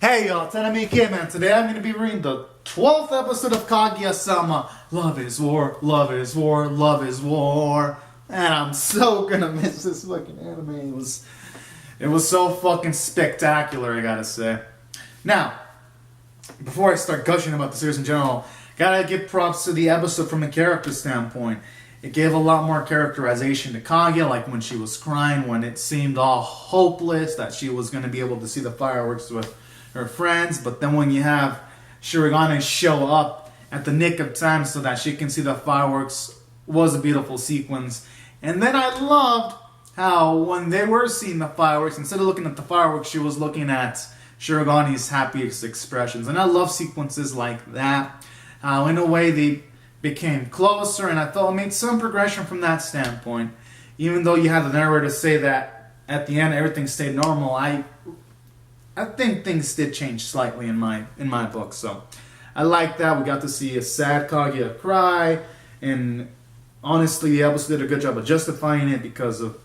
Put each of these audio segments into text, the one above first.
Hey y'all, it's Enemy Kidman. Today I'm going to be reading the 12th episode of Kaguya-sama. Love is war, love is war, love is war. And I'm so gonna miss this fucking anime. It was so fucking spectacular, I gotta say. Now, before I start gushing about the series in general, gotta give props to the episode from a character standpoint. It gave a lot more characterization to Kaguya, like when she was crying, when it seemed all hopeless that she was going to be able to see the fireworks with her friends. But then when you have Shirogane show up at the nick of time so that she can see the fireworks, was a beautiful sequence. And then I loved how when they were seeing the fireworks, instead of looking at the fireworks, she was looking at Shirogane's happiest expressions. And I love sequences like that. In a way, they became closer, and I thought it made some progression from that standpoint. Even though you had the narrator say that at the end everything stayed normal, I think things did change slightly in my book. So I like that. We got to see a sad Kaguya cry, and honestly, the episode did a good job of justifying it because of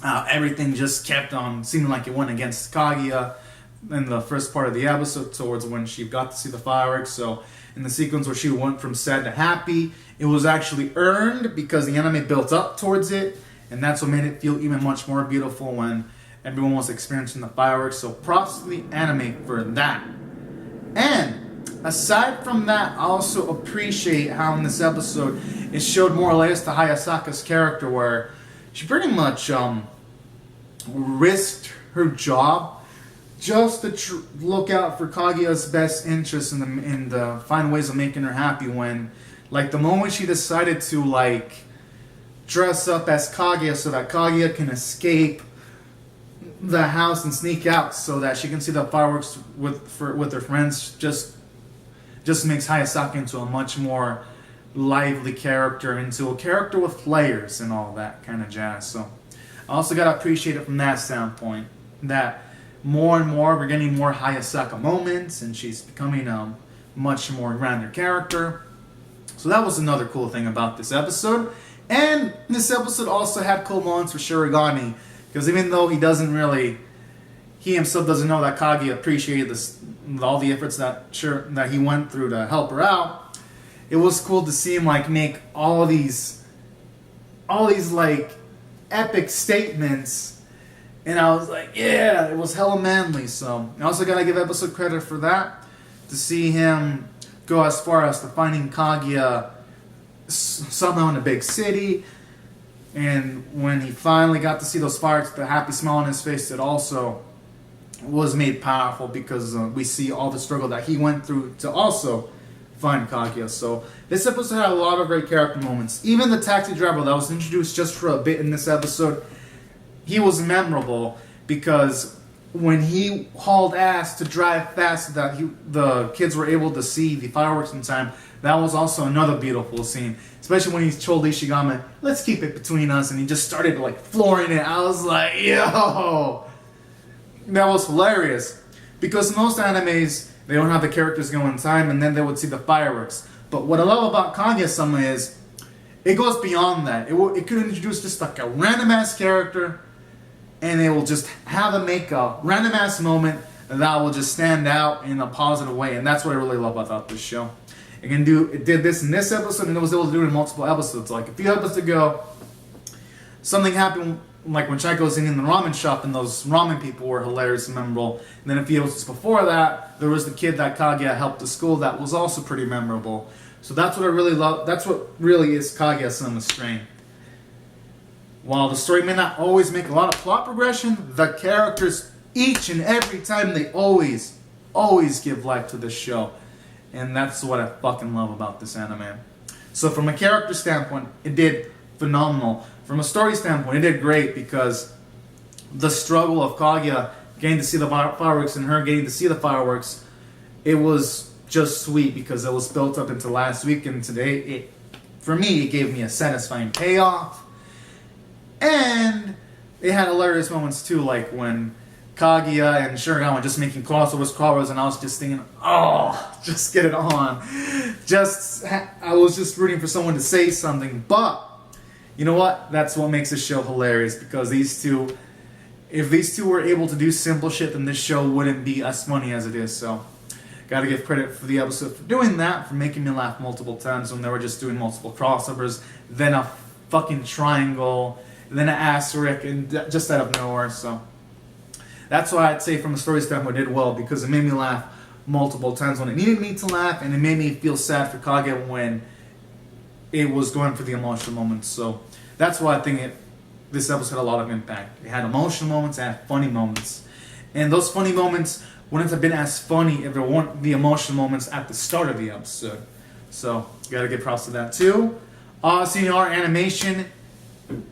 everything just kept on seeming like it went against Kaguya in the first part of the episode towards when she got to see the fireworks. So in the sequence where she went from sad to happy, it was actually earned because the anime built up towards it, and that's what made it feel even much more beautiful when everyone was experiencing the fireworks. So props to the anime for that. And aside from that, I also appreciate how in this episode it showed more or less to Hayasaka's character, where she pretty much risked her job just to look out for Kaguya's best interests and find ways of making her happy. When, like, the moment she decided to, like, dress up as Kaguya so that Kaguya can escape the house and sneak out so that she can see the fireworks with her friends, just makes Hayasaka into a much more lively character, into a character with layers and all that kind of jazz. So I also gotta appreciate it from that standpoint, that more and more we're getting more Hayasaka moments, and she's becoming a much more grander character. So that was another cool thing about this episode. And this episode also had cool moments for Shirogane, because even though he himself doesn't know that Kaguya appreciated all the efforts that he went through to help her out, it was cool to see him like make all these like epic statements. And I was like, yeah, it was hella manly. So I also gotta give episode credit for that, to see him go as far as to finding Kaguya somehow in a big city. And when he finally got to see those fireworks, the happy smile on his face, it also was made powerful because we see all the struggle that he went through to also find Kaguya. So this episode had a lot of great character moments. Even the taxi driver that was introduced just for a bit in this episode, he was memorable because when he hauled ass to drive fast so that the kids were able to see the fireworks in time, that was also another beautiful scene. Especially when he told Ishigami, let's keep it between us, and he just started like flooring it. I was like, yo! That was hilarious. Because in most animes, they don't have the characters go in time, and then they would see the fireworks. But what I love about Kaguya-sama is, it goes beyond that. It could introduce just like a random ass character, and it will just have them make a random ass moment that will just stand out in a positive way. And that's what I really love about this show. It did this in this episode, and it was able to do it in multiple episodes. Like a few episodes ago, something happened like when Chaiko was in the ramen shop, and those ramen people were hilarious and memorable. And then a few episodes before that, there was the kid that Kaguya helped to school that was also pretty memorable. So that's what I really love. That's what really is Kaguya-sama's strength. While the story may not always make a lot of plot progression, the characters, each and every time, they always give life to this show. And that's what I fucking love about this anime. So from a character standpoint, it did phenomenal. From a story standpoint, it did great, because the struggle of Kaguya getting to see the fireworks and her getting to see the fireworks, it was just sweet because it was built up into last week, and today, for me, it gave me a satisfying payoff. And it had hilarious moments too, like when Kaguya and Shirogane were just making crossovers, and I was just thinking, oh, just get it on. I was just rooting for someone to say something. But you know what? That's what makes this show hilarious, because these two, if these two were able to do simple shit, then this show wouldn't be as funny as it is. So, gotta give credit for the episode for doing that, for making me laugh multiple times when they were just doing multiple crossovers, then a fucking triangle, then an asterisk, and just out of nowhere. So, that's why I'd say from a story standpoint, it did well, because it made me laugh multiple times when it needed me to laugh, and it made me feel sad for Kaguya when it was going for the emotional moments. So that's why I think this episode had a lot of impact. It had emotional moments, it had funny moments. And those funny moments wouldn't have been as funny if there weren't the emotional moments at the start of the episode. So, gotta give props to that too. CNR animation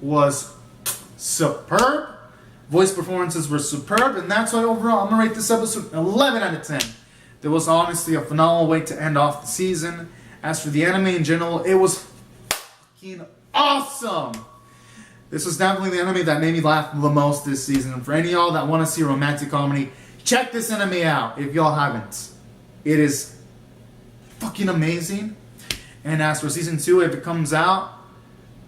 was superb. Voice performances were superb, and that's why overall I'm gonna rate this episode 11 out of 10. There was honestly a phenomenal way to end off the season. As for the anime in general, it was fucking awesome. This was definitely the anime that made me laugh the most this season. And for any of y'all that want to see a romantic comedy, check this anime out if y'all haven't. It is fucking amazing. And as for season 2, if it comes out,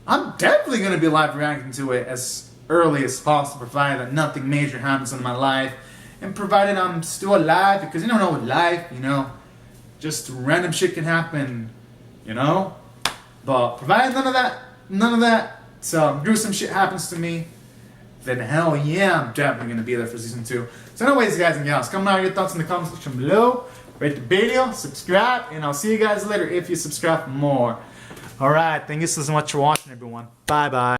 I'm definitely going to be live reacting to it as early as possible, provided that nothing major happens in my life. And provided I'm still alive, because you don't know with life, you know, just random shit can happen, you know? But provided none of that gruesome shit happens to me, then hell yeah, I'm definitely going to be there for season 2. So anyways, guys and gals, comment out your thoughts in the comment section below. Rate the video, subscribe, and I'll see you guys later if you subscribe for more. Alright, thank you so much for watching, everyone. Bye-bye.